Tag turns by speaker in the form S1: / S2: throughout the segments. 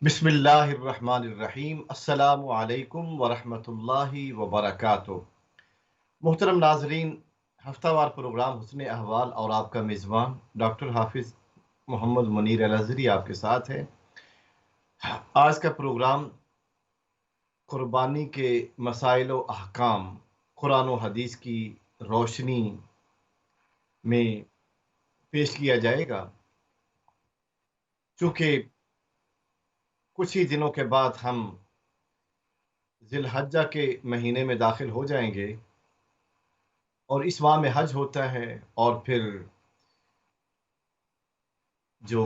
S1: بسم اللہ الرحمن الرحیم۔ السلام علیکم ورحمۃ اللہ وبرکاتہ۔ محترم ناظرین، ہفتہ وار پروگرام حسن احوال اور آپ کا میزبان ڈاکٹر حافظ محمد منیر الازہری آپ کے ساتھ ہے۔ آج کا پروگرام قربانی کے مسائل و احکام قرآن و حدیث کی روشنی میں پیش کیا جائے گا۔ چونکہ کچھ ہی دنوں کے بعد ہم ذی الحجہ کے مہینے میں داخل ہو جائیں گے اور اس ماہ میں حج ہوتا ہے، اور پھر جو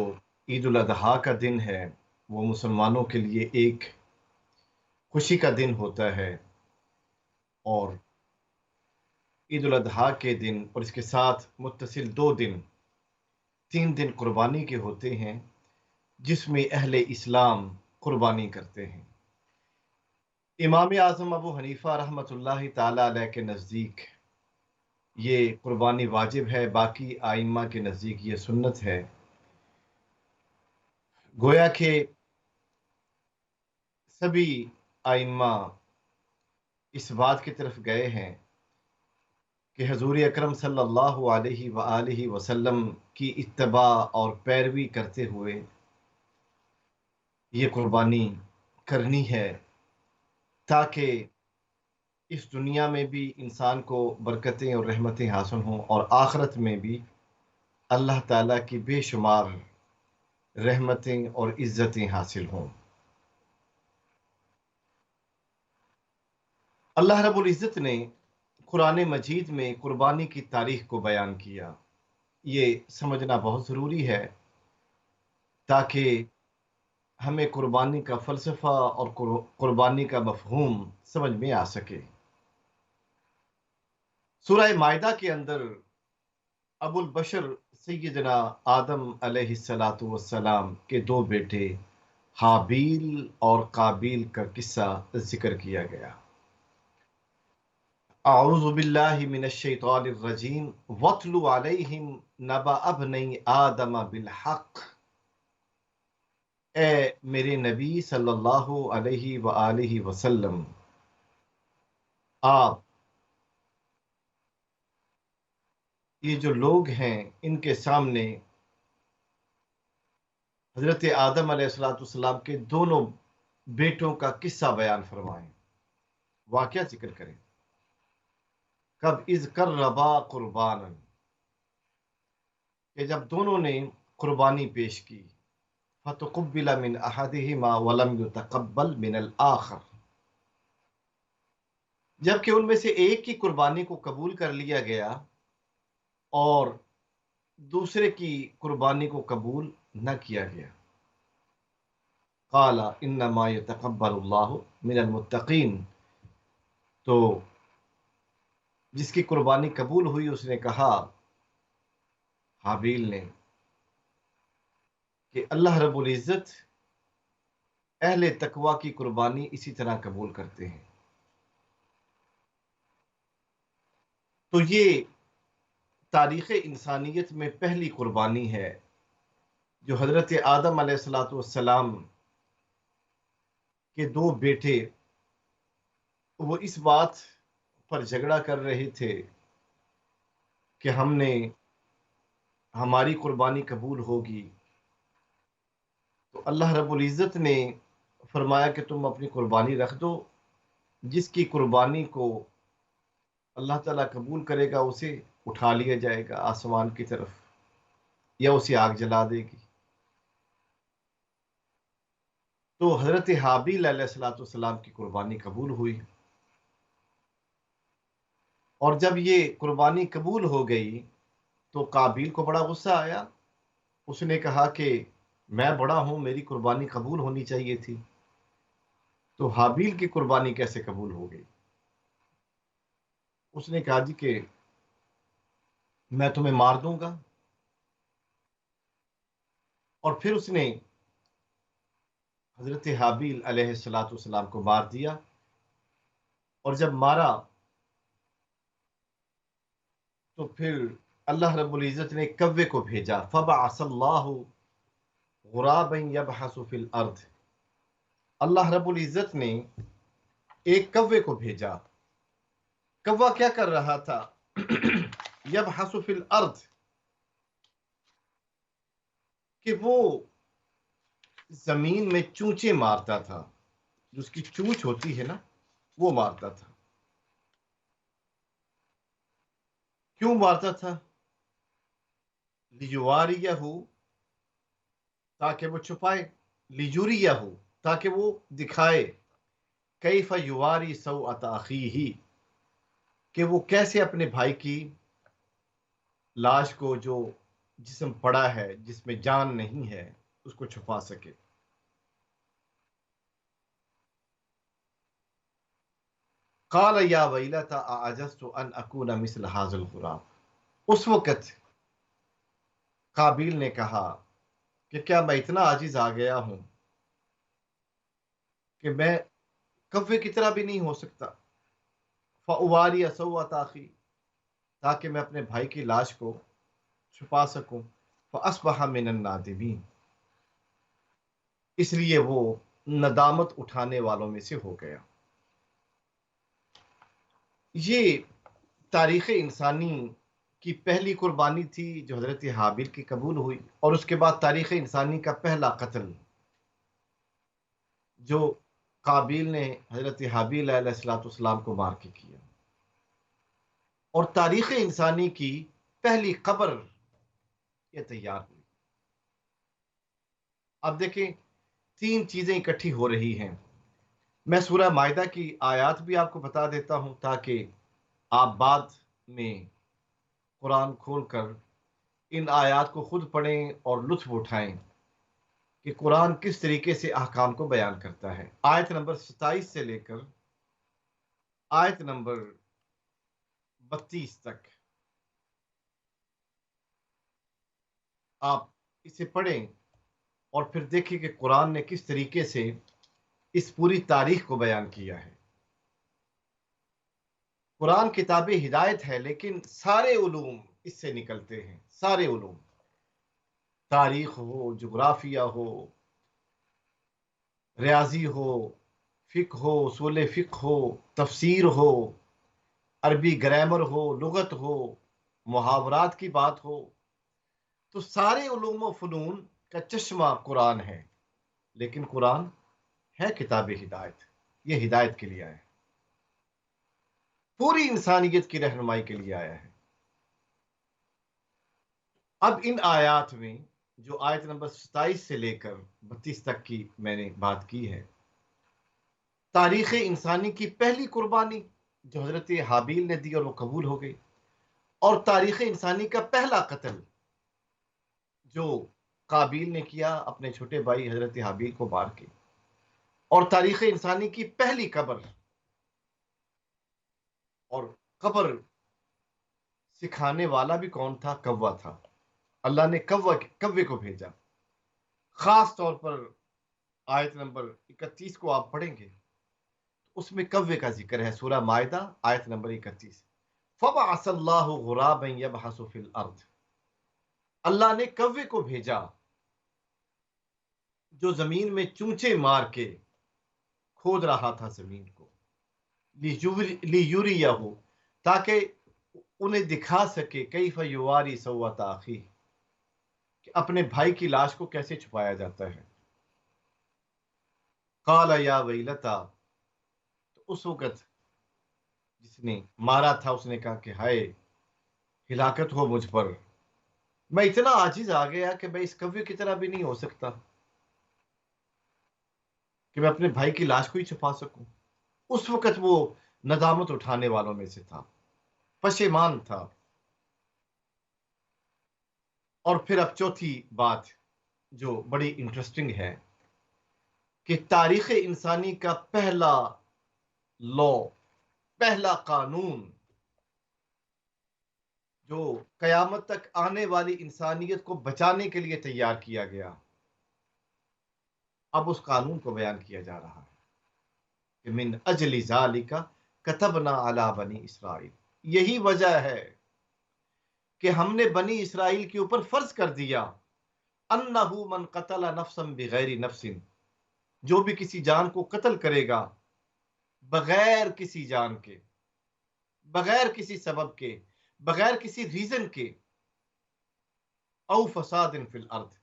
S1: عید الاضحیٰ کا دن ہے وہ مسلمانوں کے لیے ایک خوشی کا دن ہوتا ہے، اور عید الاضحیٰ کے دن اور اس کے ساتھ متصل 3 دن قربانی کے ہوتے ہیں، جس میں اہل اسلام قربانی کرتے ہیں۔ امام اعظم ابو حنیفہ رحمۃ اللہ تعالی علیہ کے نزدیک یہ قربانی واجب ہے، باقی ائمہ کے نزدیک یہ سنت ہے۔ گویا کہ سبھی ائمہ اس بات کی طرف گئے ہیں کہ حضور اکرم صلی اللہ علیہ وآلہ وسلم کی اتباع اور پیروی کرتے ہوئے یہ قربانی کرنی ہے، تاکہ اس دنیا میں بھی انسان کو برکتیں اور رحمتیں حاصل ہوں، اور آخرت میں بھی اللہ تعالیٰ کی بے شمار رحمتیں اور عزتیں حاصل ہوں۔ اللہ رب العزت نے قرآن مجید میں قربانی کی تاریخ کو بیان کیا۔ یہ سمجھنا بہت ضروری ہے تاکہ ہمیں قربانی کا فلسفہ اور قربانی کا مفہوم سمجھ میں آ سکے۔ سورہ مائدہ کے اندر ابو البشر سیدنا آدم علیہ السلام کے 2 بیٹے حابیل اور قابیل کا قصہ ذکر کیا گیا۔ اعوذ باللہ من الشیطان الرجیم وَاتْلُ عَلَيْهِمْ نَبَأَ ابْنَيْ آدَمَ بِالْحَقِّ۔ اے میرے نبی صلی اللہ علیہ وآلہ وسلم، آپ یہ جو لوگ ہیں ان کے سامنے حضرت آدم علیہ السلام کے دونوں بیٹوں کا قصہ بیان فرمائیں، واقعہ ذکر کریں۔ کب اذ قربا قربانا، کہ جب دونوں نے قربانی پیش کی، فتقبل من احدہما ولم یتقبل من الآخر، جبکہ ان میں سے ایک کی قربانی کو قبول کر لیا گیا اور دوسرے کی قربانی کو قبول نہ کیا گیا۔ قال انما یتقبل اللہ من المتقین، تو جس کی قربانی قبول ہوئی اس نے کہا، حابیل نے، کہ اللہ رب العزت اہل تقوی کی قربانی اسی طرح قبول کرتے ہیں۔ تو یہ تاریخ انسانیت میں پہلی قربانی ہے جو حضرت آدم علیہ السلام کے 2 بیٹے، وہ اس بات پر جھگڑا کر رہے تھے کہ ہماری قربانی قبول ہوگی، تو اللہ رب العزت نے فرمایا کہ تم اپنی قربانی رکھ دو، جس کی قربانی کو اللہ تعالیٰ قبول کرے گا اسے اٹھا لیا جائے گا آسمان کی طرف، یا اسے آگ جلا دے گی۔ تو حضرت حابیل علیہ السلام کی قربانی قبول ہوئی، اور جب یہ قربانی قبول ہو گئی تو قابیل کو بڑا غصہ آیا۔ اس نے کہا کہ میں بڑا ہوں، میری قربانی قبول ہونی چاہیے تھی، تو حابیل کی قربانی کیسے قبول ہو گئی؟ اس نے کہا جی کہ میں تمہیں مار دوں گا، اور پھر اس نے حضرت حابیل علیہ السلام کو مار دیا، اور جب مارا تو پھر اللہ رب العزت نے کوے کو بھیجا، فبعث اللہ غرابا یبحث فی الارض، اللہ رب العزت نے ایک کوے کو بھیجا. کوا کیا کر رہا تھا؟ یبحث فی الارض، کہ وہ زمین میں چونچے مارتا تھا. جو اس کی چونچ ہوتی ہے نا، وہ مارتا تھا. کیوں مارتا تھا؟ لیواریہ، تاکہ وہ چھپائے. لیجوریہ، تاکہ وہ دکھائے. کیف یواری سوءۃ اخیہ، کہ وہ کیسے اپنے بھائی کی لاش کو، جو جسم پڑا ہے، جس میں جان نہیں ہے، اس کو چھپا سکے. قال یا ویلتى اعجزت ان اکون مثل هذا الغراب. اس وقت قابیل نے کہا کہ کیا میں اتنا عاجز آ گیا ہوں کہ میں کوے کی طرح بھی نہیں ہو سکتا. فاواری سوءۃ اخی، تاکہ میں اپنے بھائی کی لاش کو چھپا سکوں. فاصبح من النادمین، اس لیے وہ ندامت اٹھانے والوں میں سے ہو گیا. یہ تاریخ انسانی کی پہلی قربانی تھی جو حضرت حابیل کی قبول ہوئی، اور اس کے بعد تاریخ انسانی کا پہلا قتل جو قابیل نے حضرت حابیل علیہ السلام کو مار کے کیا، اور تاریخ انسانی کی پہلی قبر یہ تیار ہوئی. اب دیکھیں، تین چیزیں اکٹھی ہو رہی ہیں. میں سورہ مائدہ کی آیات بھی آپ کو بتا دیتا ہوں تاکہ آپ بعد میں قرآن کھول کر ان آیات کو خود پڑھیں اور لطف اٹھائیں کہ قرآن کس طریقے سے احکام کو بیان کرتا ہے. آیت نمبر 27 سے لے کر آیت نمبر 32 تک آپ اسے پڑھیں اور پھر دیکھیں کہ قرآن نے کس طریقے سے اس پوری تاریخ کو بیان کیا ہے. قرآن کتاب ہدایت ہے، لیکن سارے علوم اس سے نکلتے ہیں. سارے علوم، تاریخ ہو، جغرافیہ ہو، ریاضی ہو، فقہ ہو، اصول فقہ ہو، تفسیر ہو، عربی گرامر ہو، لغت ہو، محاورات کی بات ہو، تو سارے علوم و فنون کا چشمہ قرآن ہے. لیکن قرآن ہے کتاب ہدایت، یہ ہدایت کے لیے آیا ہے، پوری انسانیت کی رہنمائی کے لیے آیا ہے. اب ان آیات میں جو آیت نمبر 27 سے لے کر 32 تک کی میں نے بات کی ہے، تاریخ انسانی کی پہلی قربانی جو حضرت حابیل نے دی اور وہ قبول ہو گئی، اور تاریخ انسانی کا پہلا قتل جو قابیل نے کیا اپنے چھوٹے بھائی حضرت حابیل کو مار کے، اور تاریخ انسانی کی پہلی قبر. اور قبر سکھانے والا بھی کون تھا؟ کوا تھا. اللہ نے کوے کو بھیجا. خاص طور پر آیت نمبر 31 کو آپ پڑھیں گے، اس میں کوے کا ذکر ہے. سورہ مائدہ آیت نمبر 31. فَبَعَثَ اللَّهُ غُرَابًا يَبْحَثُ فِي الْأَرْضِ، اللہ نے کوے کو بھیجا جو زمین میں چونچے مار کے کھود رہا تھا زمین کو. لیُوریَہُ، تاکہ انہیں دکھا سکے کیف یواری سوءۃ اخیہ، کہ اپنے بھائی کی لاش کو کیسے چھپایا جاتا ہے. قال یا ویلتا، تو اس وقت جس نے مارا تھا اس نے کہا کہ ہائے، ہلاکت ہو مجھ پر، میں اتنا عاجز آ گیا کہ میں اس کوے کی طرح بھی نہیں ہو سکتا کہ میں اپنے بھائی کی لاش کو ہی چھپا سکوں. اس وقت وہ ندامت اٹھانے والوں میں سے تھا، پشیمان تھا. اور پھر اب چوتھی بات جو بڑی انٹرسٹنگ ہے کہ تاریخ انسانی کا پہلا لا، پہلا قانون جو قیامت تک آنے والی انسانیت کو بچانے کے لیے تیار کیا گیا، اب اس قانون کو بیان کیا جا رہا ہے کہ من اجل ذالک کتبنا علی بنی اسرائیل. یہی وجہ ہے کہ ہم نے بنی اسرائیل کے اوپر فرض کر دیا، انہ من قتل نفسا بغیر نفس، جو بھی کسی جان کو قتل کرے گا بغیر کسی جان کے، بغیر کسی سبب کے، بغیر کسی ریزن کے، او فساد فی الارض،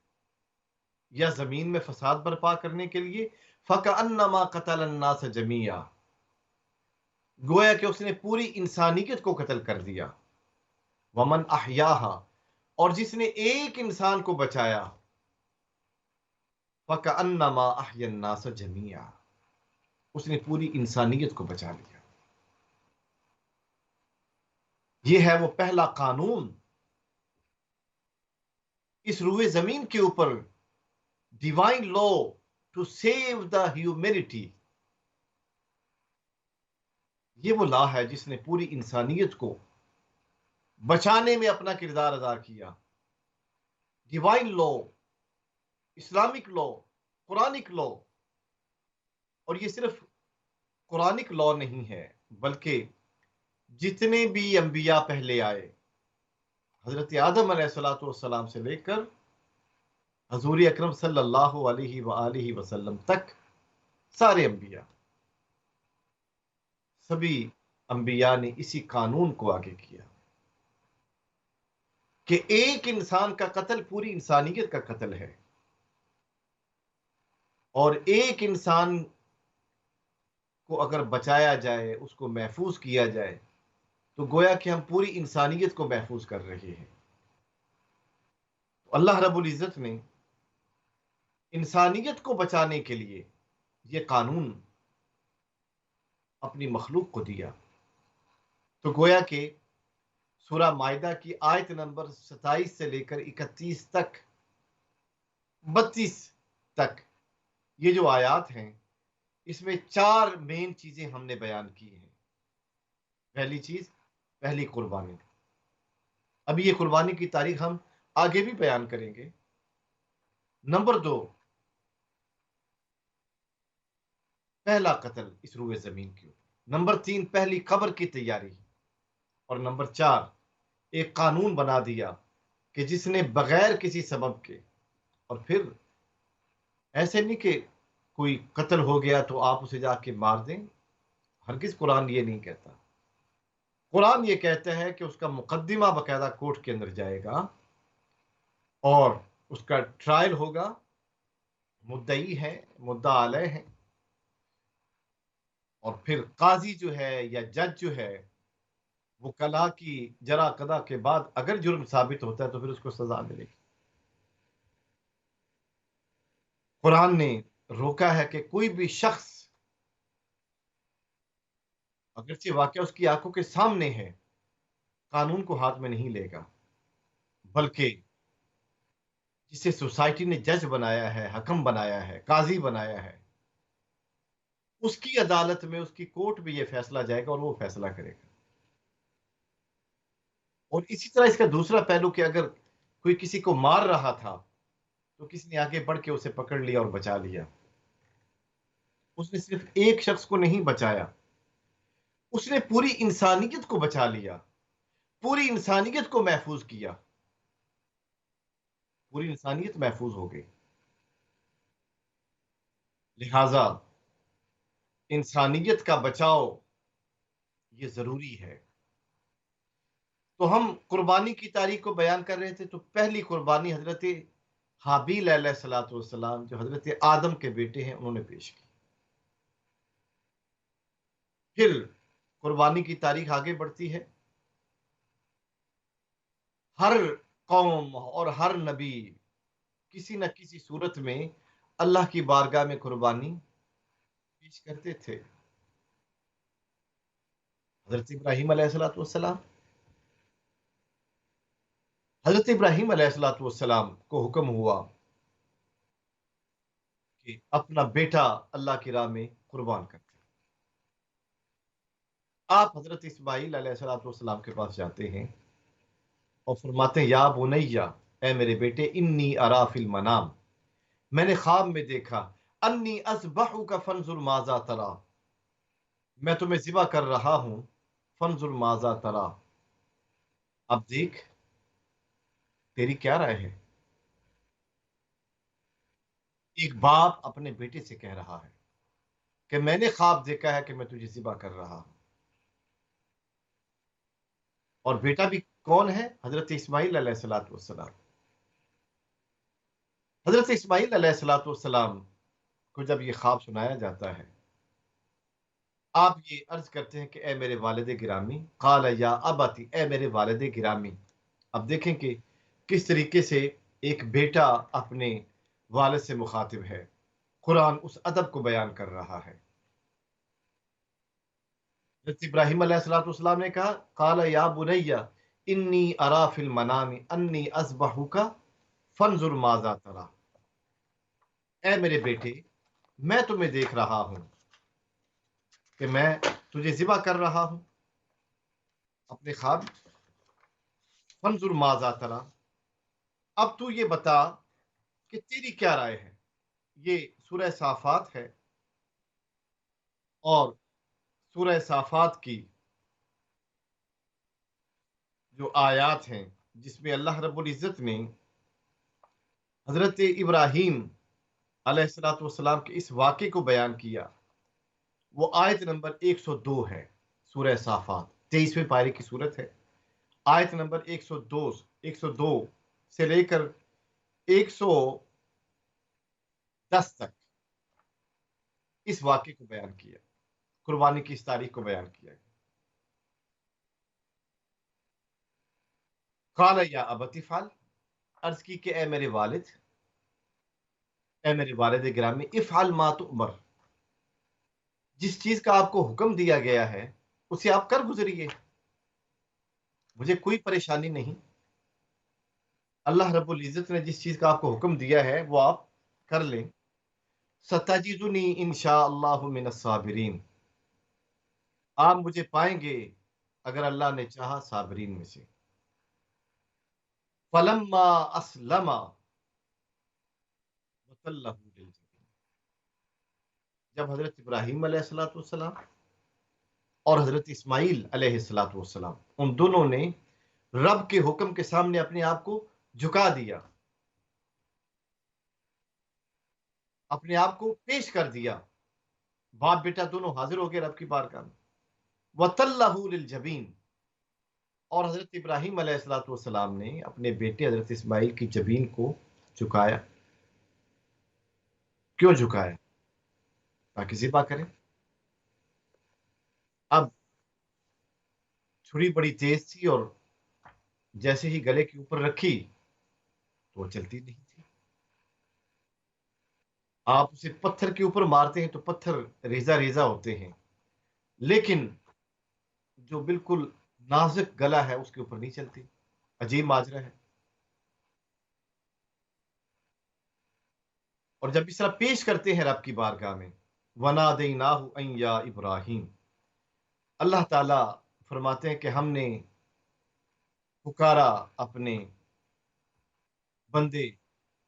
S1: یا زمین میں فساد برپا کرنے کے لیے، فکأنما قتل الناس جمیعا، گویا کہ اس نے پوری انسانیت کو قتل کر دیا، ومن احیاہا، اور جس نے ایک انسان کو بچایا، فکأنما احیا الناس جمیعا، اس نے پوری انسانیت کو بچا لیا۔ یہ ہے وہ پہلا قانون اس روئے زمین کے اوپر، divine law to save the humanity. یہ وہ لا ہے جس نے پوری انسانیت کو بچانے میں اپنا کردار ادا کیا۔ ڈیوائن لا، اسلامک لا، قرآنک لا، اور یہ صرف قرآنک لا نہیں ہے، بلکہ جتنے بھی انبیاء پہلے آئے، حضرت آدم علیہ الصلوۃ والسلام سے لے کر حضور اکرم صلی اللہ علیہ وآلہ وسلم تک، سارے انبیاء، سبھی انبیاء نے اسی قانون کو آگے کیا کہ ایک انسان کا قتل پوری انسانیت کا قتل ہے، اور ایک انسان کو اگر بچایا جائے، اس کو محفوظ کیا جائے، تو گویا کہ ہم پوری انسانیت کو محفوظ کر رہے ہیں۔ اللہ رب العزت نے انسانیت کو بچانے کے لیے یہ قانون اپنی مخلوق کو دیا۔ تو گویا کہ سورہ مائدہ کی آیت نمبر 27 سے لے کر 31 تک، 32 تک، یہ جو آیات ہیں، اس میں 4 مین چیزیں ہم نے بیان کی ہیں۔ پہلی چیز، پہلی قربانی۔ ابھی یہ قربانی کی تاریخ ہم آگے بھی بیان کریں گے۔ نمبر 2، پہلا قتل اس روئے زمین کے اوپر۔ نمبر 3، پہلی قبر کی تیاری۔ اور نمبر 4، ایک قانون بنا دیا کہ جس نے بغیر کسی سبب کے، اور پھر ایسے نہیں کہ کوئی قتل ہو گیا تو آپ اسے جا کے مار دیں، ہرگز قرآن یہ نہیں کہتا۔ قرآن یہ کہتا ہے کہ اس کا مقدمہ باقاعدہ کورٹ کے اندر جائے گا، اور اس کا ٹرائل ہوگا، مدعی ہے، مدعا علیہ ہے، اور پھر قاضی جو ہے یا جج جو ہے، وہ کلا کی جرا قدا کے بعد اگر جرم ثابت ہوتا ہے تو پھر اس کو سزا ملے گی۔ قرآن نے روکا ہے کہ کوئی بھی شخص، اگرچہ واقعہ اس کی آنکھوں کے سامنے ہے، قانون کو ہاتھ میں نہیں لے گا، بلکہ جسے سوسائٹی نے جج بنایا ہے، حکم بنایا ہے، قاضی بنایا ہے، اس کی عدالت میں، اس کی کورٹ میں یہ فیصلہ جائے گا اور وہ فیصلہ کرے گا۔ اور اسی طرح اس کا دوسرا پہلو کہ اگر کوئی کسی کو مار رہا تھا تو کسی نے آگے بڑھ کے اسے پکڑ لیا اور بچا لیا۔ اس نے صرف ایک شخص کو نہیں بچایا، اس نے پوری انسانیت کو بچا لیا، پوری انسانیت کو محفوظ کیا، پوری انسانیت محفوظ ہو گئی۔ لہذا انسانیت کا بچاؤ یہ ضروری ہے۔ تو ہم قربانی کی تاریخ کو بیان کر رہے تھے، تو پہلی قربانی حضرت حابیل علیہ الصلوۃ والسلام، جو حضرت آدم کے بیٹے ہیں، انہوں نے پیش کی۔ پھر قربانی کی تاریخ آگے بڑھتی ہے، ہر قوم اور ہر نبی کسی نہ کسی صورت میں اللہ کی بارگاہ میں قربانی پیش کرتے تھے۔ حضرت ابراہیم علیہ الصلوۃ والسلام، حضرت ابراہیم علیہ الصلوۃ والسلام کو حکم ہوا کہ اپنا بیٹا اللہ کی راہ میں قربان کرتے۔ آپ حضرت اسماعیل علیہ الصلوۃ والسلام کے پاس جاتے ہیں اور فرماتے ہیں، یا بنیا، اے میرے بیٹے، انی ارا فی المنام، میں نے خواب میں دیکھا، انی اذبحک فانظر ماذا تری، میں تمہیں ذبح کر رہا ہوں، فانظر ماذا تری، اب دیکھ تیری کیا رائے ہے۔ ایک باپ اپنے بیٹے سے کہہ رہا ہے کہ میں نے خواب دیکھا ہے کہ میں تجھے ذبح کر رہا ہوں، اور بیٹا بھی کون ہے؟ حضرت اسماعیل علیہ الصلوۃ والسلام۔ حضرت اسماعیل علیہ الصلوۃ والسلام کو جب یہ خواب سنایا جاتا ہے، آپ یہ عرض کرتے ہیں کہ اے میرے والد گرامی، قال یا ابتی، اے میرے والد گرامی۔ اب دیکھیں کہ کس طریقے سے ایک بیٹا اپنے والد سے مخاطب ہے، قرآن اس ادب کو بیان کر رہا ہے۔ حضرت ابراہیم علیہ الصلوۃ والسلام نے کہا، قال یا بنی انی ارا فی المنام انی اذبحک فانظر ماذا تری، اے میرے بیٹے، میں تمہیں دیکھ رہا ہوں کہ میں تجھے ذبح کر رہا ہوں اپنے خواب، فانظر ماذا تری، اب تو یہ بتا کہ تیری کیا رائے ہے۔ یہ سورہ صافات ہے، اور سورہ صافات کی جو آیات ہیں جس میں اللہ رب العزت نے حضرت ابراہیم علیہ الصلوۃ والسلام کے اس واقعے کو بیان کیا، وہ آیت نمبر 102 ہے۔ سورہ صافات 23ویں پارے کی صورت ہے، آیت نمبر 102 سے لے کر 110 تک اس واقعے کو بیان کیا، قربانی کی اس تاریخ کو بیان کیا گیا۔ قال یا ابت افعل، عرض کی کہ اے میرے والد گرامی، افعل ما تؤمر، جس چیز کا آپ کو حکم دیا گیا ہے اسے آپ کر گزریے، مجھے کوئی پریشانی نہیں۔ اللہ رب العزت نے جس چیز کا آپ کو حکم دیا ہے وہ آپ کر لیں۔ ستجدنی انشاء اللہ من الصابرین، آپ مجھے پائیں گے اگر اللہ نے چاہا صابرین میں سے۔ فلما اسلم وتلہ للجبین، جب حضرت ابراہیم علیہ الصلوۃ والسلام اور حضرت اسماعیل علیہ الصلوۃ والسلام ان دونوں نے رب کے حکم کے سامنے اپنے آپ کو جھکا دیا، اپنے آپ کو پیش کر دیا، باپ بیٹا دونوں حاضر ہو گئے رب کی بارگاہ میں۔ وَتَلَّهُ لِلْجَبِينِ، اور حضرت ابراہیم علیہ الصلوۃ والسلام نے اپنے بیٹے حضرت اسماعیل کی جبین کو جھکایا۔ کیوں جھکایا؟ تاکہ ذبح کریں۔ اب چھری بڑی تیز تھی، اور جیسے ہی گلے کے اوپر رکھی تو وہ چلتی نہیں تھی۔ آپ اسے پتھر کے اوپر مارتے ہیں تو پتھر ریزہ ریزہ ہوتے ہیں، لیکن جو بالکل نازک گلا ہے اس کے اوپر نہیں چلتی۔ عجیب ماجرا ہے۔ اور جب اس طرح پیش کرتے ہیں رب کی بارگاہ میں، وَنَادَيْنَاهُ أَن يَا إِبْرَاهِيمُ، اللہ تعالیٰ فرماتے ہیں کہ ہم نے پکارا اپنے بندے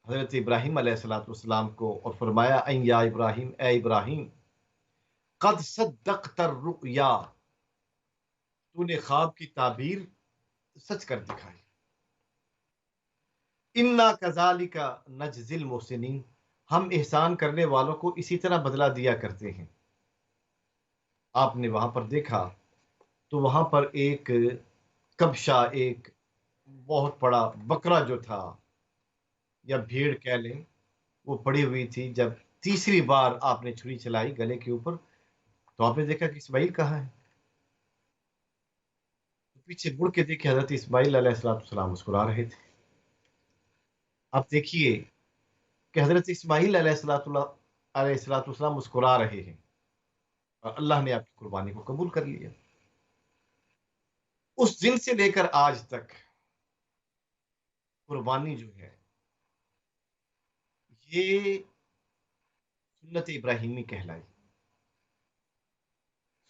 S1: حضرت ابراہیم علیہ الصلوۃ والسلام کو، اور فرمایا ان یا ابراہیم، اے ابراہیم، قد صدقت الرؤیا، تو نے خواب کی تعبیر سچ کر دکھائی۔ انا کذالک نجزی المحسنین، ہم احسان کرنے والوں کو اسی طرح بدلہ دیا کرتے ہیں۔ آپ نے وہاں پر دیکھا تو وہاں پر ایک کبشہ، ایک بہت بڑا بکرا جو تھا، یا بھیڑ کہہ لیں، وہ پڑی ہوئی تھی۔ جب تیسری بار آپ نے چھری چلائی گلے کے اوپر تو آپ نے دیکھا کہ اسماعیل کہاں ہے، تو پیچھے مڑ کے دیکھے حضرت اسماعیل علیہ السلام مسکرا رہے تھے۔ آپ دیکھیے کہ حضرت اسماعیل علیہ السلام مسکرا رہے ہیں، اور اللہ نے آپ کی قربانی کو قبول کر لیا۔ اس دن سے لے کر آج تک قربانی جو ہے یہ سنت ابراہیمی کہلائی،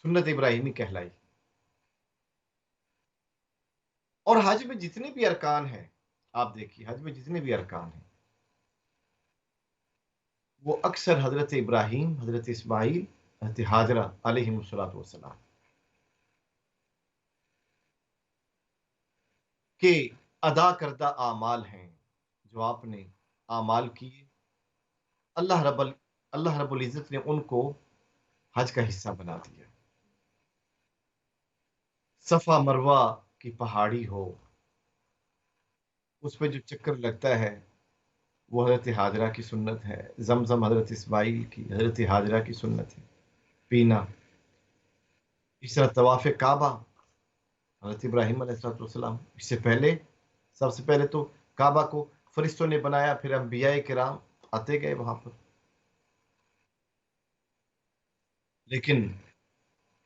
S1: سنت ابراہیمی کہلائی۔ اور حج میں جتنے بھی ارکان ہیں، آپ دیکھیے حج میں جتنے بھی ارکان ہیں وہ اکثر حضرت ابراہیم، حضرت اسماعیل، حضرت ہاجرہ علیہم الصلوۃ والسلام کے ادا کردہ اعمال ہیں، جو آپ نے اعمال کیے، اللہ رب العزت نے ان کو حج کا حصہ بنا دیا. صفا مروہ کی پہاڑی ہو، اس پہ جو چکر لگتا ہے وہ حضرت حاجرہ کی سنت ہے. زمزم حضرت اسماعیل کی، حضرت حاجرہ کی سنت ہے پینا. اس طرح طواف کعبہ حضرت ابراہیم علیہ السلام. اس سے پہلے، سب سے پہلے تو کعبہ کو فرشتوں نے بنایا، پھر انبیاء کرام آتے گئے وہاں پر. لیکن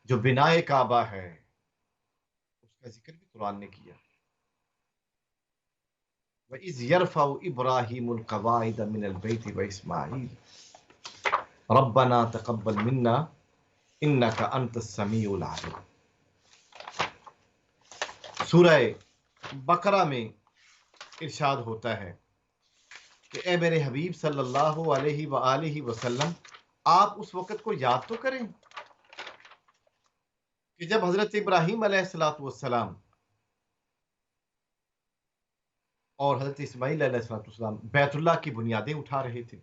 S1: جو بنائے کعبہ ہے اس کا ذکر بھی قرآن نے کیا. وَإِذْ يَرْفَعُ إِبْرَاهِيمُ الْقَوَاعِدَ مِنَ الْبَيْتِ وَإِسْمَاعِيلُ رَبَّنَا تَقَبَّلْ مِنَّا إِنَّكَ أَنْتَ السَّمِيعُ الْعَلِيمُ. سورہ بقرہ میں ارشاد ہوتا ہے کہ اے میرے حبیب صلی اللہ علیہ وآلہ وسلم، آپ اس وقت کو یاد تو کریں کہ جب حضرت ابراہیم علیہ السلام اور حضرت اسماعیل علیہ السلام بیت اللہ کی بنیادیں اٹھا رہے تھے.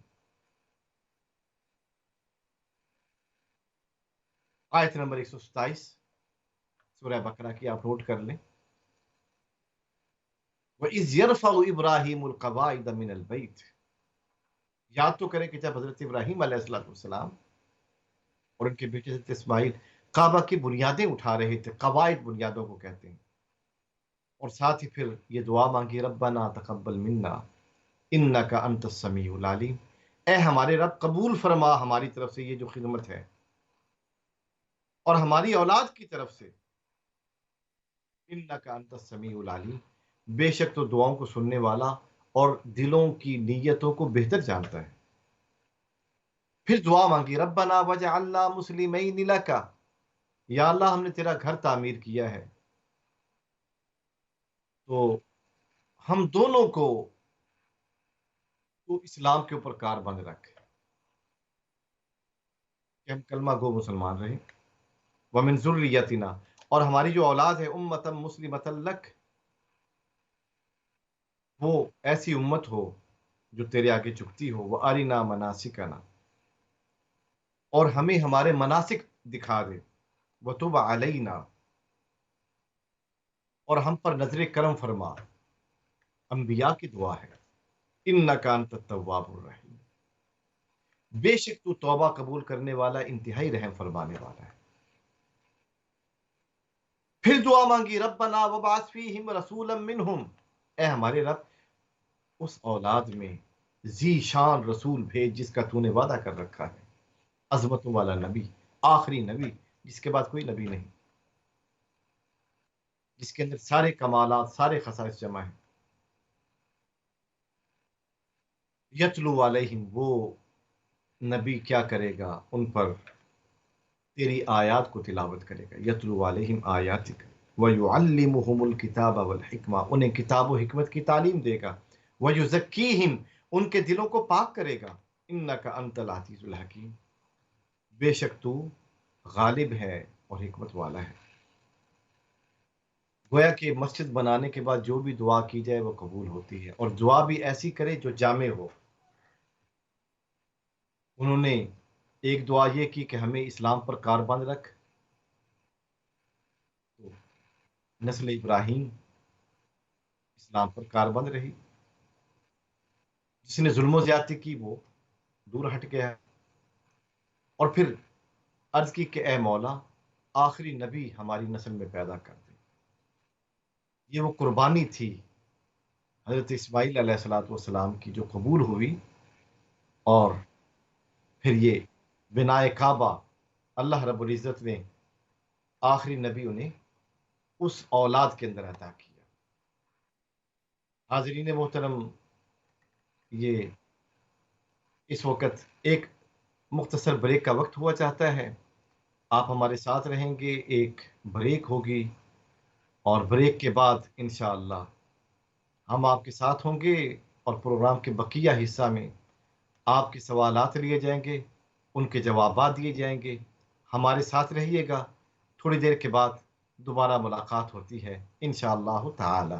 S1: آیت نمبر 127 سورہ بقرہ کی آپ نوٹ کر لیں. وَإِذْ يَرْفَعُ إِبْرَاهِيمُ الْقَوَاعِدَ مِنَ الْبَيْتِ. یاد تو کریں کہ جب حضرت ابراہیم علیہ السلام اور ان کے بیٹے حضرت اسماعیل کعبہ کی بنیادیں اٹھا رہے تھے. قواعد بنیادوں کو کہتے ہیں. اور ساتھ ہی پھر یہ دعا مانگی، ربنا تقبل منا انک انت السمیع العلیم. اے ہمارے رب، قبول فرما ہماری طرف سے یہ جو خدمت ہے، اور ہماری اولاد کی طرف سے. انک انت السمیع العلیم، بے شک تو دعاؤں کو سننے والا اور دلوں کی نیتوں کو بہتر جانتا ہے. پھر دعا مانگی، ربنا وجعلنا مسلمین لک. یا اللہ، ہم نے تیرا گھر تعمیر کیا ہے تو ہم دونوں کو تو اسلام کے اوپر کاربند رکھ کہ ہم کلمہ گو مسلمان رہیں. ومن ذریتنا، اور ہماری جو اولاد ہے امتا مسلمتا لک، وہ ایسی امت ہو جو تیرے آگے جھکتی ہو. وارنا مناسکنا، اور ہمیں ہمارے مناسک دکھا دے. وتب علینا، اور ہم پر نظر کرم فرما. انبیاء کی دعا ہے، انک انت التواب الرحیم، بے شک تو توبہ قبول کرنے والا، انتہائی رحم فرمانے والا ہے. پھر دعا مانگی، ربنا وبعث فیہم رسولا منہم. اے ہمارے رب، اس اولاد میں ذی شان رسول بھیج جس کا تو نے وعدہ کر رکھا ہے. عظمتوں والا نبی، آخری نبی جس کے بعد کوئی نبی نہیں، جس کے اندر سارے کمالات، سارے خصائص جمع ہیں. یتلو علیہم، وہ نبی کیا کرے گا؟ ان پر تیری آیات کو تلاوت کرے گا. یتلو علیہم آیاتک وَيُعَلِّمُهُمُ الْكِتَابَ وَالْحِکْمَةَ، انہیں کتاب و حکمت کی تعلیم دے گا. وَيُزَكِّيهِمْ، ان کے دلوں کو پاک کرے گا. اِنَّكَ أَنْتَ الْعَزِيزُ الْحَكِيمُ، بے شک تو غالب ہے اور حکمت والا ہے. گویا کہ مسجد بنانے کے بعد جو بھی دعا کی جائے وہ قبول ہوتی ہے، اور دعا بھی ایسی کرے جو جامع ہو. انہوں نے ایک دعا یہ کی کہ ہمیں اسلام پر کاربند رکھ، تو نسل ابراہیم اسلام پر کاربند رہی. جس نے ظلم و زیادتی کی وہ دور ہٹ گیا. اور پھر عرض کی کہ اے مولا، آخری نبی ہماری نسل میں پیدا کر دے. یہ وہ قربانی تھی حضرت اسماعیل علیہ السلام کی جو قبول ہوئی. اور پھر یہ بنائے کعبہ، اللہ رب العزت نے آخری نبی انہیں اس اولاد کے اندر عطا کیا. حاضرین محترم، یہ اس وقت ایک مختصر بریک کا وقت ہوا چاہتا ہے. آپ ہمارے ساتھ رہیں گے، ایک بریک ہوگی، اور بریک کے بعد انشاءاللہ ہم آپ کے ساتھ ہوں گے، اور پروگرام کے بقیہ حصہ میں آپ کے سوالات لیے جائیں گے، ان کے جوابات دیے جائیں گے. ہمارے ساتھ رہیے گا. تھوڑی دیر کے بعد دوبارہ ملاقات ہوتی ہے انشاءاللہ تعالی.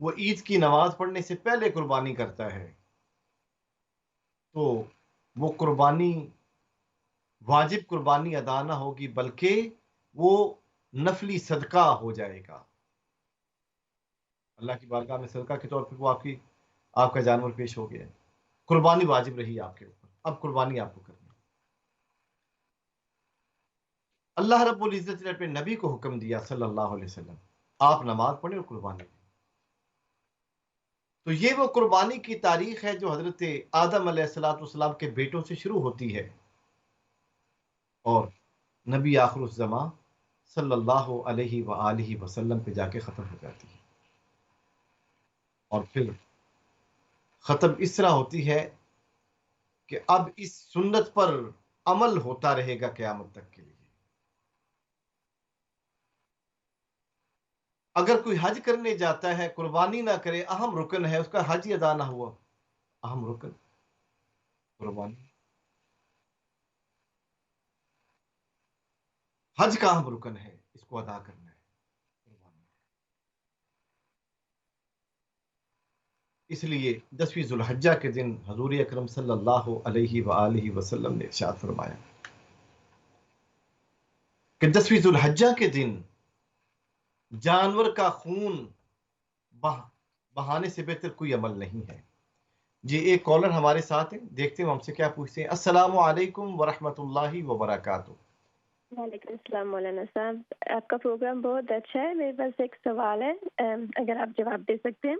S1: وہ عید کی نماز پڑھنے سے پہلے قربانی کرتا ہے تو وہ قربانی واجب قربانی ادا نہ ہوگی، بلکہ وہ نفلی صدقہ ہو جائے گا۔ اللہ کی بارگاہ میں صدقہ کے طور پہ وہ آپ کا جانور پیش ہو گیا ہے، قربانی واجب رہی آپ کے اوپر، اب قربانی آپ کو کرنی ہے۔ اللہ رب العزت نے اپنے نبی کو حکم دیا صلی اللہ علیہ وسلم، آپ نماز پڑھیں اور قربانی دیں۔ تو یہ وہ قربانی کی تاریخ ہے جو حضرت آدم علیہ السلام کے بیٹوں سے شروع ہوتی ہے اور نبی آخر الزماں صلی اللہ علیہ وآلہ وسلم پہ جا کے ختم ہو جاتی ہے، اور پھر ختم اس طرح ہوتی ہے کہ اب اس سنت پر عمل ہوتا رہے گا قیامت تک کے لیے۔ اگر کوئی حج کرنے جاتا ہے قربانی نہ کرے، اہم رکن ہے، اس کا حج ہی ادا نہ ہوا، اہم رکن قربانی، حج کا اہم رکن ہے، اس کو ادا کرنا ہے قربانی۔ اس لیے 10ویں ذوالحجہ کے دن حضور اکرم صلی اللہ علیہ وآلہ وسلم نے ارشاد فرمایا کہ 10ویں ذوالحجہ کے دن جانور کا خون بہانے سے بہتر کوئی عمل نہیں ہے۔ جی ایک کالر ہمارے ساتھ ہیں، دیکھتے ہیں ہم سے کیا پوچھتے ہیں۔ السلام علیکم ورحمۃ اللہ وبرکاتہ۔
S2: وعلیکم السلام مولانا صاحب، آپ کا پروگرام بہت اچھا ہے۔ میرے پاس ایک سوال ہے، اگر آپ جواب دے سکتے ہیں۔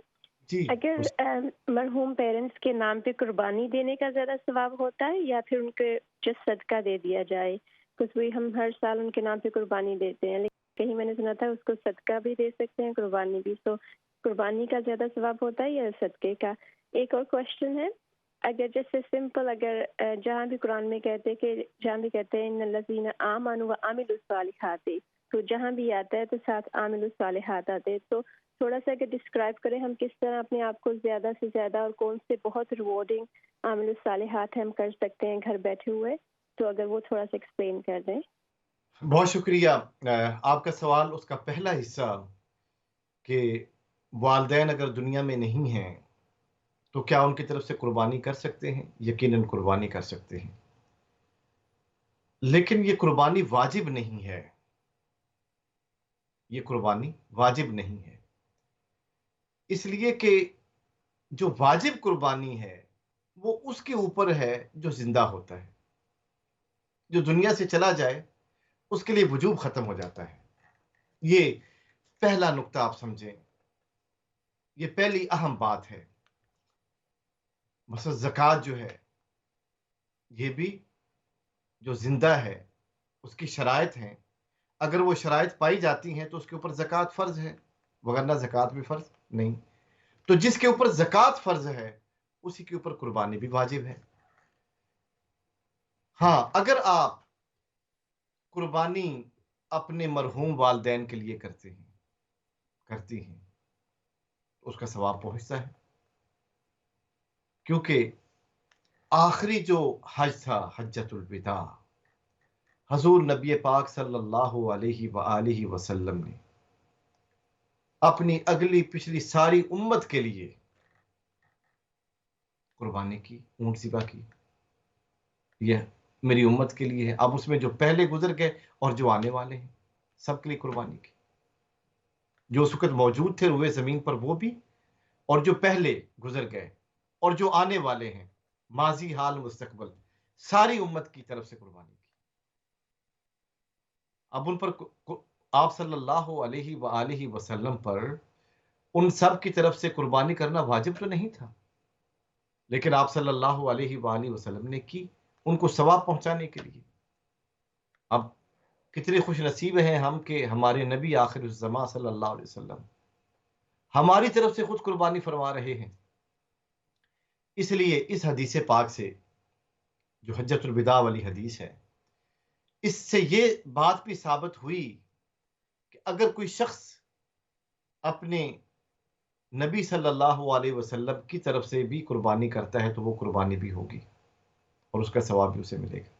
S1: جی
S2: اگر مرحوم پیرنٹس کے نام پہ قربانی دینے کا زیادہ ثواب ہوتا ہے یا پھر ان کے جس صدقہ دے دیا جائے؟ کچھ بھی ہم ہر سال ان کے نام پہ قربانی دیتے ہیں، لیکن کہیں میں نے سنا تھا اس کو صدقہ بھی دے سکتے ہیں، قربانی بھی۔ تو قربانی کا زیادہ ثواب ہوتا ہے یا صدقے کا؟ ایک اور کوشچن ہے، اگر جیسے سمپل، اگر جہاں بھی قرآن میں کہتے ہیں کہ جہاں بھی کہتے ہیں ان الذین آمنوا وعملوا الصالحات، تو جہاں بھی آتا ہے تو ساتھ عامل الصالحات آتے ہیں، تو تھوڑا سا اگر ڈسکرائب کریں ہم کس طرح اپنے آپ کو زیادہ سے زیادہ اور کون سے بہت ریوارڈنگ عامل الصالحات ہم کر سکتے ہیں گھر بیٹھے ہوئے، تو اگر وہ تھوڑا سا ایکسپلین کر دیں۔
S1: بہت شکریہ۔ آپ کا سوال اس کا پہلا حصہ کہ والدین اگر دنیا میں نہیں ہیں تو کیا ان کی طرف سے قربانی کر سکتے ہیں؟ یقیناً قربانی کر سکتے ہیں، لیکن یہ قربانی واجب نہیں ہے، یہ قربانی واجب نہیں ہے، اس لیے کہ جو واجب قربانی ہے وہ اس کے اوپر ہے جو زندہ ہوتا ہے، جو دنیا سے چلا جائے اس کے لیے وجوب ختم ہو جاتا ہے۔ یہ پہلا نقطہ آپ سمجھیں، یہ پہلی اہم بات ہے۔ مثلا زکوٰۃ جو ہے یہ بھی جو زندہ ہے اس کی شرائط ہیں، اگر وہ شرائط پائی جاتی ہیں تو اس کے اوپر زکوٰۃ فرض ہے، وگرنہ زکوٰۃ بھی فرض نہیں۔ تو جس کے اوپر زکوٰۃ فرض ہے اسی کے اوپر قربانی بھی واجب ہے۔ ہاں، اگر آپ قربانی اپنے مرحوم والدین کے لیے کرتی ہیں تو اس کا ثواب پہنچتا ہے، کیونکہ آخری جو حج تھا حجۃ الوداع، حضور نبی پاک صلی اللہ علیہ وآلہ وسلم نے اپنی اگلی پچھلی ساری امت کے لیے قربانی کی، اونٹ ذبح کی۔ یہ میری امت کے لیے ہے، اب اس میں جو پہلے گزر گئے اور جو آنے والے ہیں سب کے لیے قربانی کی، جو اس وقت موجود تھے روئے زمین پر وہ بھی، اور جو پہلے گزر گئے اور جو آنے والے ہیں، ماضی حال مستقبل، ساری امت کی طرف سے قربانی کی۔ اب ان پر آپ صلی اللہ علیہ وآلہ وسلم پر ان سب کی طرف سے قربانی کرنا واجب تو نہیں تھا، لیکن آپ صلی اللہ علیہ وآلہ وسلم نے کی ان کو ثواب پہنچانے کے لیے۔ اب کتنے خوش نصیب ہیں ہم کہ ہمارے نبی آخر الزماں صلی اللہ علیہ وسلم ہماری طرف سے خود قربانی فرما رہے ہیں۔ اس لیے اس حدیث پاک سے جو حجۃ الوداع والی حدیث ہے، اس سے یہ بات بھی ثابت ہوئی کہ اگر کوئی شخص اپنے نبی صلی اللہ علیہ وسلم کی طرف سے بھی قربانی کرتا ہے تو وہ قربانی بھی ہوگی اور اس کا ثواب بھی اسے ملے گا۔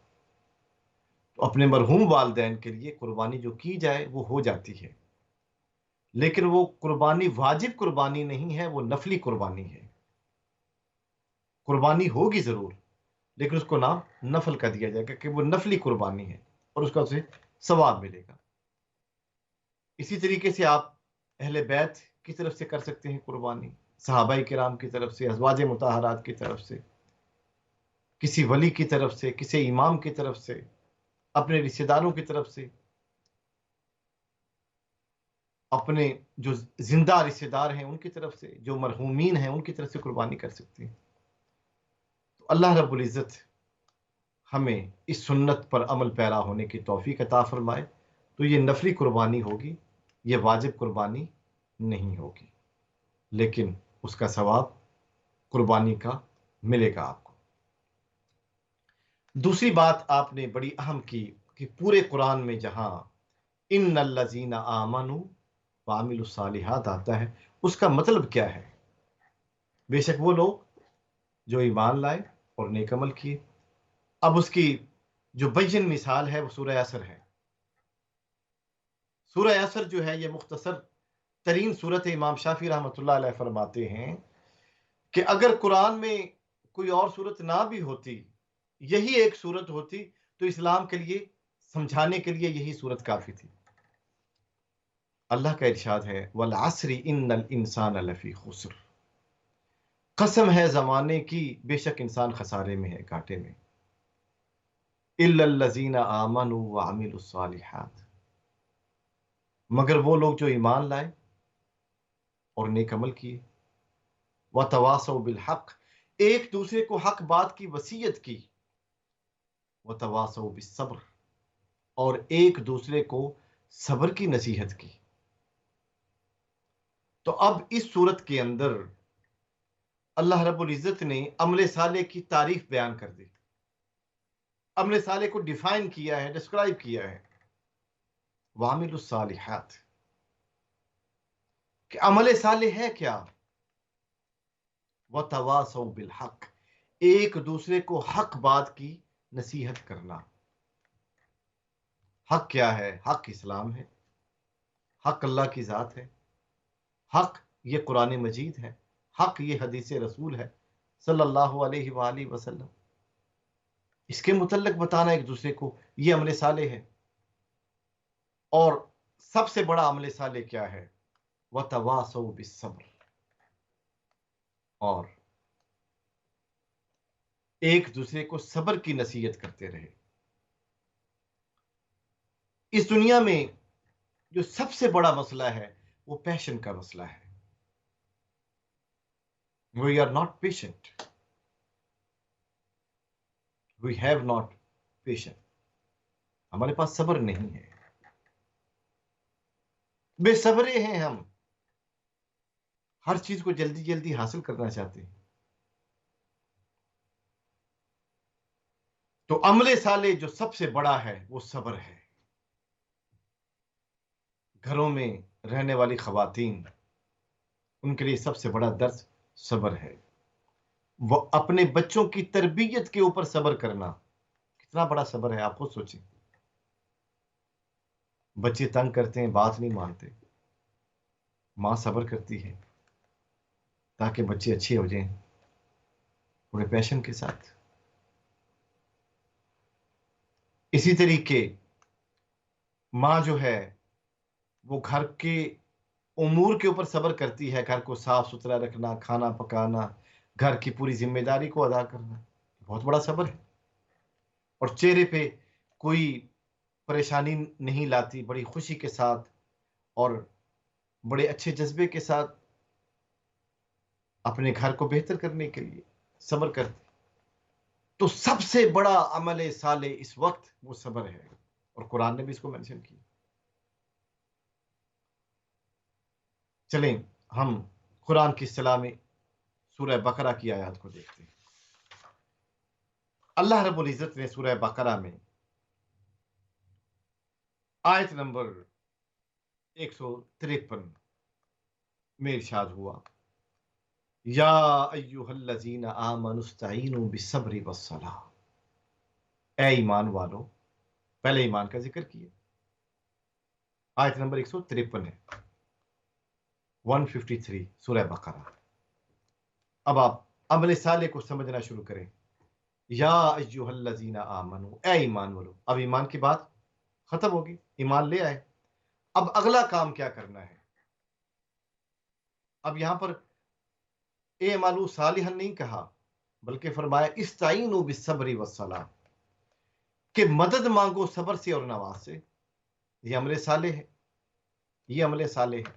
S1: تو اپنے مرحوم والدین کے لیے قربانی جو کی جائے وہ ہو جاتی ہے، لیکن وہ قربانی واجب قربانی نہیں ہے، وہ نفلی قربانی ہے. قربانی ہوگی ضرور، لیکن اس کو نام نفل کا دیا جائے گا کہ وہ نفلی قربانی ہے اور اس کا اسے ثواب ملے گا. اسی طریقے سے آپ اہل بیت کی طرف سے کر سکتے ہیں قربانی، صحابہ کرام کی طرف سے، ازواج مطہرات کی طرف سے، کسی ولی کی طرف سے، کسی امام کی طرف سے، اپنے رشتہ داروں کی طرف سے، اپنے جو زندہ رشتہ دار ہیں ان کی طرف سے، جو مرحومین ہیں ان کی طرف سے قربانی کر سکتے ہیں. تو اللہ رب العزت ہمیں اس سنت پر عمل پیرا ہونے کی توفیق عطا فرمائے. تو یہ نفلی قربانی ہوگی، یہ واجب قربانی نہیں ہوگی، لیکن اس کا ثواب قربانی کا ملے گا آپ کو. دوسری بات آپ نے بڑی اہم کی کہ پورے قرآن میں جہاں ان الذین آمنوا وعملوا الصالحات آتا ہے، اس کا مطلب کیا ہے؟ بے شک وہ لوگ جو ایمان لائے اور نیک عمل کیے. اب اس کی جو بین مثال ہے وہ سورہ عصر ہے. سورہ عصر جو ہے یہ مختصر ترین صورت، امام شافعی رحمۃ اللہ علیہ فرماتے ہیں کہ اگر قرآن میں کوئی اور صورت نہ بھی ہوتی، یہی ایک صورت ہوتی، تو اسلام کے لیے سمجھانے کے لیے یہی صورت کافی تھی. اللہ کا ارشاد ہے والعصر ان الانسان لفی خسر، قسم ہے زمانے کی، بے شک انسان خسارے میں ہے، گھاٹے میں. الا الذین آمنوا وعملوا الصالحات، مگر وہ لوگ جو ایمان لائے اور نیک عمل کیے. وتواصوا بالحق، ایک دوسرے کو حق بات کی وصیت کی. وتواصوا بالصبر، اور ایک دوسرے کو صبر کی نصیحت کی. تو اب اس صورت کے اندر اللہ رب العزت نے عمل صالح کی تعریف بیان کر دی، عمل صالح کو ڈیفائن کیا ہے، ڈسکرائب کیا ہے. وعملوا الصالحات، کہ عمل صالح ہے کیا؟ وتواصوا بالحق، ایک دوسرے کو حق بات کی نصیحت کرنا. حق کیا ہے؟ حق اسلام ہے، حق اللہ کی ذات ہے، حق یہ قرآن مجید ہے، حق یہ حدیث رسول ہے صلی اللہ علیہ وآلہ وسلم. اس کے متعلق بتانا ایک دوسرے کو، یہ عمل صالح ہے. اور سب سے بڑا عمل صالح کیا ہے؟ وتواصوا بالصبر، اور ایک دوسرے کو صبر کی نصیحت کرتے رہے. اس دنیا میں جو سب سے بڑا مسئلہ ہے وہ پیشن کا مسئلہ ہے. We are not patient. We have not patient. ہمارے پاس صبر نہیں ہے، بے صبرے ہیں ہم، ہر چیز کو جلدی جلدی حاصل کرنا چاہتے ہیں. تو عمل صالح جو سب سے بڑا ہے وہ صبر ہے. گھروں میں رہنے والی خواتین، ان کے لیے سب سے بڑا درس صبر ہے. وہ اپنے بچوں کی تربیت کے اوپر صبر کرنا کتنا بڑا صبر ہے، آپ خود سوچیں. بچے تنگ کرتے ہیں، بات نہیں مانتے، ماں صبر کرتی ہے تاکہ بچے اچھے ہو جائیں پورے پیشن کے ساتھ. اسی طریقے ماں جو ہے وہ گھر کے امور کے اوپر صبر کرتی ہے، گھر کو صاف ستھرا رکھنا، کھانا پکانا، گھر کی پوری ذمہ داری کو ادا کرنا، بہت بڑا صبر ہے. اور چہرے پہ کوئی پریشانی نہیں لاتی، بڑی خوشی کے ساتھ اور بڑے اچھے جذبے کے ساتھ اپنے گھر کو بہتر کرنے کے لیے صبر کرتی. تو سب سے بڑا عمل صالح اس وقت وہ صبر ہے، اور قرآن نے بھی اس کو مینشن کیا. چلیں ہم قرآن کی اصطلاح میں سورہ بقرہ کی آیات کو دیکھتے ہیں. اللہ رب العزت نے سورہ بقرہ میں آیت نمبر 153 میں ارشاد ہوا یا ایھا الذین آمنوا استعینوا بالصبر والصلاۃ، اے ایمان والو، پہلے ایمان کا ذکر کیا، آیت نمبر 153 ہے. 153 سورہ بقرہ۔ اب آپ عمل صالح کو سمجھنا شروع کریں۔ یا ایھا الذین آمنو، اے ایمان والو۔ اب ایمان کی بات ختم ہوگی، ایمان لے آئے، اب اگلا کام کیا کرنا ہے؟ اب یہاں پر اعملوا صالحا نہیں کہا، بلکہ فرمایا استعینوا بالصبر والصلاۃ، کہ مدد مانگو صبر سے اور نماز سے۔ یہ عمل صالح ہے، یہ عمل صالح ہے،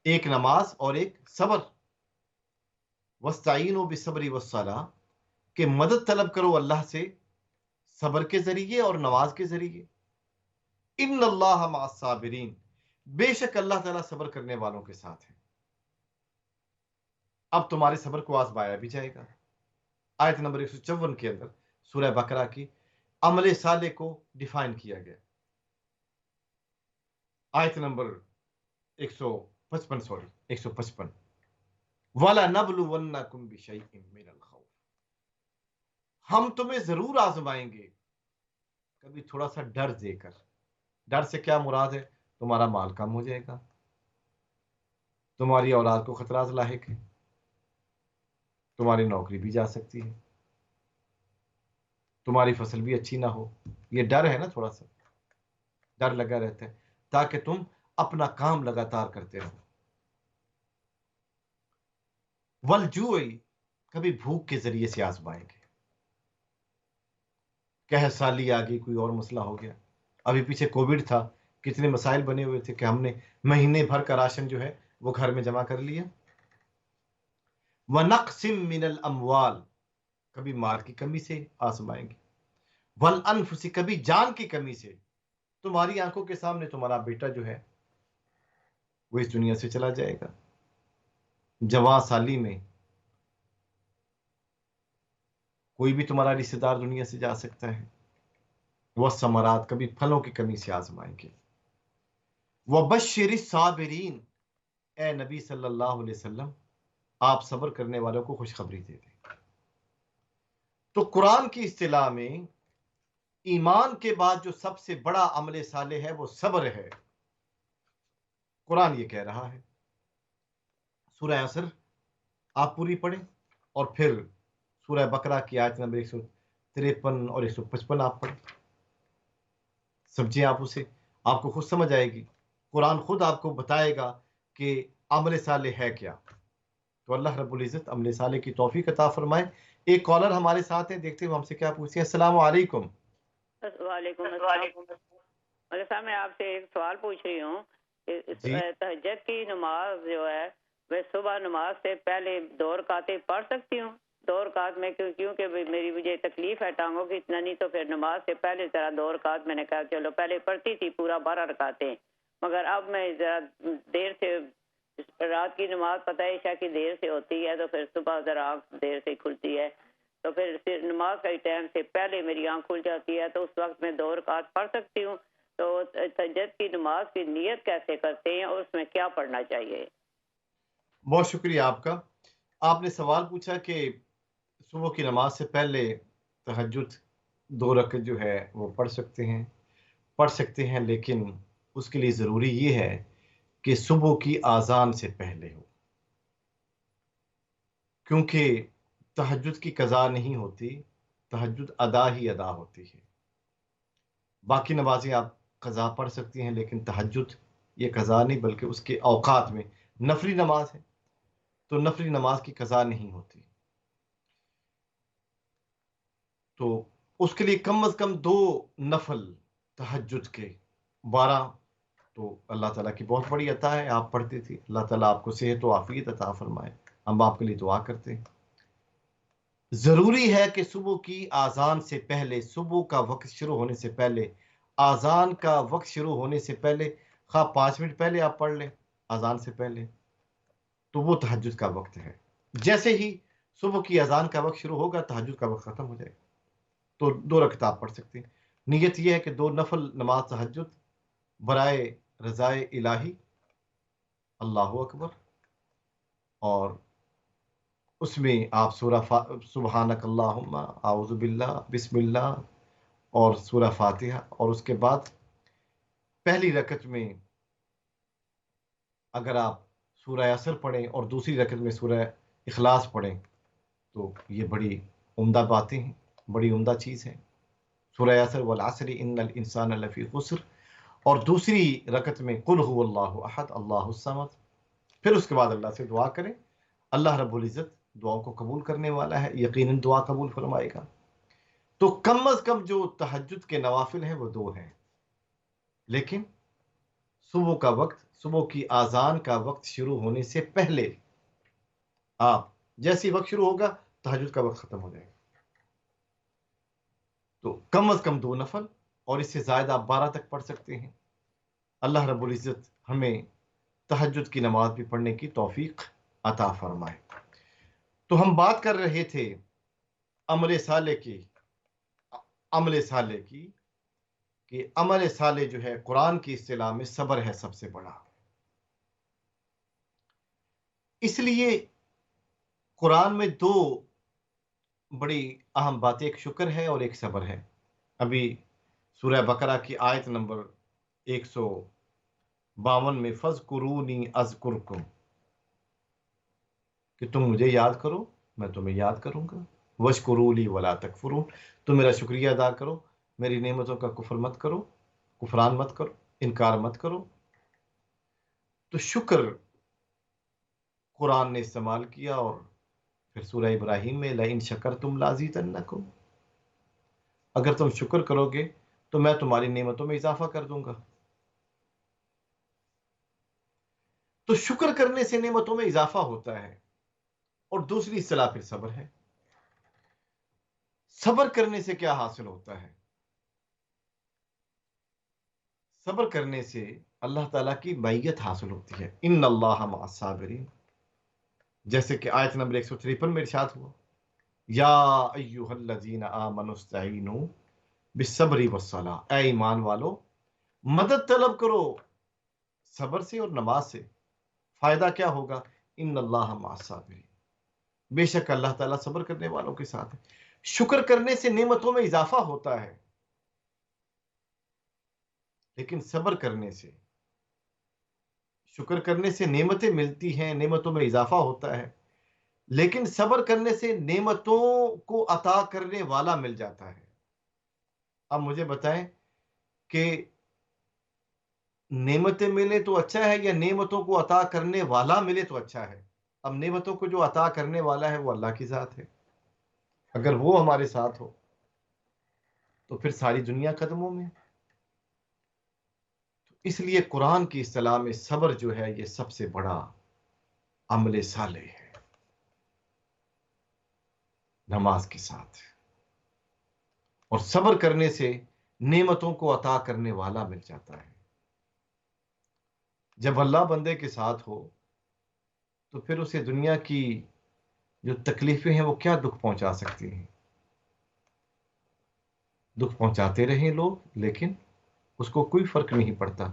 S1: ایک نماز اور ایک صبر۔ واستعینوا بالصبر والصلاۃ، کہ مدد طلب کرو اللہ سے صبر کے ذریعے اور نماز کے ذریعے۔ ان اللہ مع الصابرین، بے شک اللہ تعالیٰ صبر کرنے والوں کے ساتھ ہے۔ اب تمہارے صبر کو آزمایا بھی جائے گا۔ آیت نمبر 154 کے اندر سورہ بقرہ کی عمل صالح کو ڈیفائن کیا گیا۔ آیت نمبر 155 وَلَنَبْلُوَنَّكُمْ بِشَيْءٍ مِّنَ الْخَوْفِ، ہم تمہیں ضرور آزمائیں گے کبھی تھوڑا سا ڈر دے کر۔ ڈر سے کیا مراد ہے؟ تمہارا مال کم ہو جائے گا، تمہاری اولاد کو خطرات لاحق ہے، تمہاری نوکری بھی جا سکتی ہے، تمہاری فصل بھی اچھی نہ ہو۔ یہ ڈر ہے نا، تھوڑا سا ڈر لگا رہتا ہے تاکہ تم اپنا کام لگاتار کرتے رہو۔ والجوع، کبھی بھوک کے ذریعے سے آزمائیں گے۔ قحط سالی آ گئی، کوئی اور مسئلہ ہو گیا۔ ابھی پیچھے کووڈ تھا، کتنے مسائل بنے ہوئے تھے کہ ہم نے مہینے بھر کا راشن جو ہے وہ گھر میں جمع کر لیا۔ وَنَقْصٍ مِّنَ الْأَمْوَالِ، کبھی مال کی کمی سے آزمائیں گے۔ وَالْأَنفُسِ، کبھی جان کی کمی سے۔ تمہاری آنکھوں کے سامنے تمہارا بیٹا جو ہے وہ اس دنیا سے چلا جائے گا، جوان سالی میں کوئی بھی تمہارا رشتہ دار دنیا سے جا سکتا ہے۔ وہ ثمرات، کبھی پھلوں کی کمی سے آزمائیں گے۔ وَبَشِّرِ الصَّابِرِينَ، اے نبی صلی اللہ علیہ وسلم آپ صبر کرنے والوں کو خوشخبری دے دیں۔ تو قرآن کی اصطلاح میں ایمان کے بعد جو سب سے بڑا عمل صالح ہے وہ صبر ہے۔ قرآن یہ کہہ رہا ہے۔ سورہ عصر آپ پوری پڑھیں، اور پھر سورہ بقرہ کی آیت نمبر 153 اور 155 آپ پڑھیں، سمجھیں آپ اسے، آپ کو خود سمجھ آئے گی۔ قرآن خود آپ کو بتائے گا کہ عمل صالح ہے کیا۔ تو اللہ رب العزت عمل صالح کی توفیق عطا فرمائے۔ ایک کالر ہمارے ساتھ ہیں، دیکھتے ہیں ہم سے کیا پوچھتے ہیں۔ السلام علیکم۔
S3: وعلیکم السلام۔ مولوی صاحب میں آپ سے ایک سوال پوچھ رہی ہوں کہ
S1: جی،
S3: تہجد کی نماز جو ہے میں صبح نماز سے پہلے 2 رکعتیں پڑھ سکتی ہوں؟ 2 رکعت میں کیونکہ مجھے تکلیف ہے ٹانگوں کی، اتنا نہیں تو پھر نماز سے پہلے ذرا 2 رکعت میں نے کہا چلو، پہلے پڑھتی تھی پورا 12 رکعتیں، مگر اب میں ذرا دیر سے، رات کی نماز پتہ ہے عشاء کی دیر سے ہوتی ہے تو پھر صبح ذرا آنکھ دیر سے کھلتی ہے، تو پھر نماز کا ٹائم سے پہلے میری آنکھ کھل جاتی ہے، تو اس وقت میں 2 رکعت پڑھ سکتی ہوں۔ تو تہجد کی نماز کی نیت کیسے کرتے ہیں اور اس میں کیا پڑھنا چاہیے؟
S1: بہت شکریہ آپ کا۔ آپ نے سوال پوچھا کہ صبح کی نماز سے پہلے تہجد 2 رکعت جو ہے وہ پڑھ سکتے ہیں، لیکن اس کے لیے ضروری یہ ہے کہ صبح کی آذان سے پہلے ہو، کیونکہ تہجد کی قضا نہیں ہوتی، تہجد ادا ہی ادا ہوتی ہے۔ باقی نمازیں آپ قضا پڑھ سکتی ہیں، لیکن تہجد یہ قضا نہیں، بلکہ اس کے اوقات میں نفلی نماز ہے، تو نفلی نماز کی قضا نہیں ہوتی۔ تو اس کے لیے کم از کم 2 نفل تہجد کے 12، تو اللہ تعالیٰ کی بہت بڑی عطا ہے، آپ پڑھتی تھی۔ اللہ تعالیٰ آپ کو صحت و عافیت عطا فرمائے، ہم آپ کے لیے دعا کرتے ہیں۔ ضروری ہے کہ صبح کی آذان سے پہلے، صبح کا وقت شروع ہونے سے پہلے، آذان کا وقت شروع ہونے سے پہلے، خواہ 5 منٹ پہلے آپ پڑھ لیں آذان سے پہلے، تو وہ تہجد کا وقت ہے۔ جیسے ہی صبح کی اذان کا وقت شروع ہوگا تہجد کا وقت ختم ہو جائے گا، تو 2 رکعت آپ پڑھ سکتے ہیں۔ نیت یہ ہے کہ 2 نفل نماز تہجد برائے رضائے الہی، اللہ اکبر، اور اس میں آپ سورہ سبحانک اللہم، اعوذ باللہ، بسم اللہ، اور سورہ فاتحہ، اور اس کے بعد پہلی رکعت میں اگر آپ سورہ عصر پڑھیں اور دوسری رکعت میں سورہ اخلاص پڑھیں تو یہ بڑی عمدہ باتیں ہیں، بڑی عمدہ چیز ہے۔ سورہ عصر والعصر ان الانسان لفی خسر، اور دوسری رکعت میں قل هو اللہ احد اللہ الصمد، پھر اس کے بعد اللہ سے دعا کریں۔ اللہ رب العزت دعاؤں کو قبول کرنے والا ہے، یقیناً دعا قبول فرمائے گا۔ تو کم از کم جو تہجد کے نوافل ہیں وہ 2 ہیں، لیکن صبح کا وقت، صبح کی اذان کا وقت شروع ہونے سے پہلے آپ جیسی وقت شروع ہوگا تہجد کا وقت ختم ہو جائے گا، تو کم از کم 2 نفل، اور اس سے زائد آپ 12 تک پڑھ سکتے ہیں۔ اللہ رب العزت ہمیں تہجد کی نماز بھی پڑھنے کی توفیق عطا فرمائے۔ تو ہم بات کر رہے تھے عمل صالح کی، کہ عمل صالح جو ہے قرآن کی اصطلاح میں صبر ہے سب سے بڑا۔ اس لیے قرآن میں 2 بڑی اہم باتیں، ایک شکر ہے اور ایک صبر ہے۔ ابھی سورہ بقرہ کی آیت نمبر 152 میں فَاذْكُرُونِي أَذْكُرْكُمْ، کہ تم مجھے یاد کرو میں تمہیں یاد کروں گا، وَاشْكُرُوا لِي وَلَا تَكْفُرُونَ، تم میرا شکریہ ادا کرو، میری نعمتوں کا کفران مت کرو، انکار مت کرو۔ تو شکر قرآن نے استعمال کیا، اور پھر سورہ ابراہیم میں لَئِن شَكَرْتُمْ لَأَزِيدَنَّكُمْ، اگر تم شکر کرو گے تو میں تمہاری نعمتوں میں اضافہ کر دوں گا۔ تو شکر کرنے سے نعمتوں میں اضافہ ہوتا ہے، اور دوسری اصطلاح پھر صبر ہے۔ صبر کرنے سے کیا حاصل ہوتا ہے؟ صبر کرنے سے اللہ تعالیٰ کی معیت حاصل ہوتی ہے، ان اللہ مع الصابرین، جیسے کہ آیت نمبر 153 میں ارشاد ہوا، یا ایھا الذین آمنوا استعینوا بالصبر والصلاۃ، اے ایمان والو مدد طلب کرو صبر سے اور نماز سے۔ فائدہ کیا ہوگا؟ ان اللہ مع الصابرین، بے شک اللہ تعالیٰ صبر کرنے والوں کے ساتھ ہے۔ شکر کرنے سے نعمتوں میں اضافہ ہوتا ہے، لیکن صبر کرنے سے، شکر کرنے سے نعمتیں ملتی ہیں، نعمتوں میں اضافہ ہوتا ہے، لیکن صبر کرنے سے نعمتوں کو عطا کرنے والا مل جاتا ہے۔ اب مجھے بتائیں کہ نعمتیں ملے تو اچھا ہے، یا نعمتوں کو عطا کرنے والا ملے تو اچھا ہے؟ اب نعمتوں کو جو عطا کرنے والا ہے وہ اللہ کی ذات ہے، اگر وہ ہمارے ساتھ ہو تو پھر ساری دنیا قدموں میں۔ اس لیے قرآن کی اصطلاح میں صبر جو ہے یہ سب سے بڑا عمل صالح ہے نماز کے ساتھ، اور صبر کرنے سے نعمتوں کو عطا کرنے والا مل جاتا ہے۔ جب اللہ بندے کے ساتھ ہو تو پھر اسے دنیا کی جو تکلیفیں ہیں وہ کیا دکھ پہنچا سکتی ہیں؟ دکھ پہنچاتے رہیں لوگ، لیکن اس کو کوئی فرق نہیں پڑتا،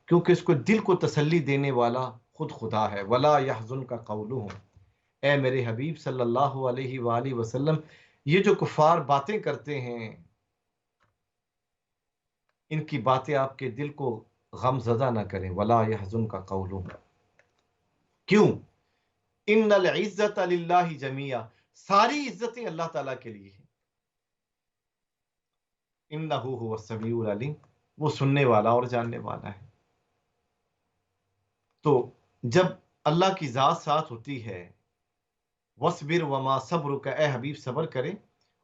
S1: کیونکہ اس کو دل کو تسلی دینے والا خود خدا ہے۔ وَلَا يَحْزُنْكَ قَوْلُهُمْ، اے میرے حبیب صلی اللہ علیہ وآلہ وسلم، یہ جو کفار باتیں کرتے ہیں ان کی باتیں آپ کے دل کو غم زدہ نہ کریں۔ وَلَا يَحْزُنْكَ قَوْلُهُمْ، کیوں؟ ان العزت للہ جمیعا، ساری عزتیں اللہ تعالیٰ کے لیے ہیں۔ انہ هو السمیع العلیم، وہ سننے والا اور جاننے والا ہے۔ تو جب اللہ کی ذات ساتھ ہوتی ہے، وَاصْبِرْ وَمَا صَبْرُكَ، اے حبیب صبر کریں،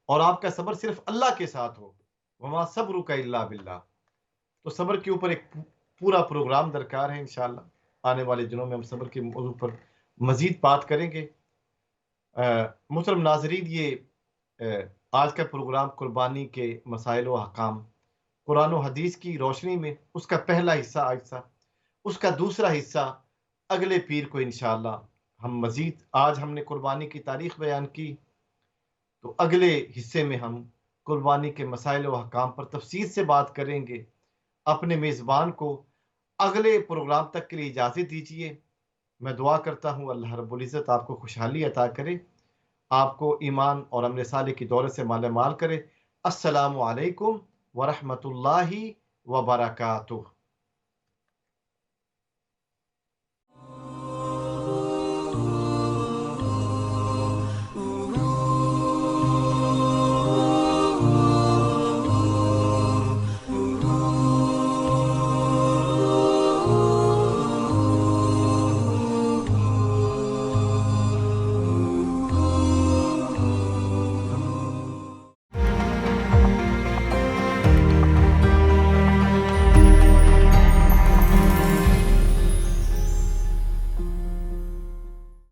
S1: اور آپ کا صبر صرف اللہ کے ساتھ ہو، وَمَا صَبْرُكَ إِلَّا بِاللَّهِ، تو صبر کے اوپر ایک پورا پروگرام درکار ہے۔ انشاءاللہ آنے والے دنوں میں ہم صبر کے موضوع پر مزید بات کریں گے۔ محترم ناظرین، یہ آج کا پروگرام قربانی کے مسائل و احکام قرآن و حدیث کی روشنی میں، اس کا پہلا حصہ آج تھا، اس کا دوسرا حصہ اگلے پیر کو انشاءاللہ ہم مزید، آج ہم نے قربانی کی تاریخ بیان کی، تو اگلے حصے میں ہم قربانی کے مسائل و احکام پر تفصیل سے بات کریں گے۔ اپنے میزبان کو اگلے پروگرام تک کے لیے اجازت دیجیے۔ میں دعا کرتا ہوں اللہ رب العزت آپ کو خوشحالی عطا کرے، آپ کو ایمان اور عمل صالح کی دولت سے مالا مال کرے۔ السلام علیکم ورحمۃ اللہ وبرکاتہ۔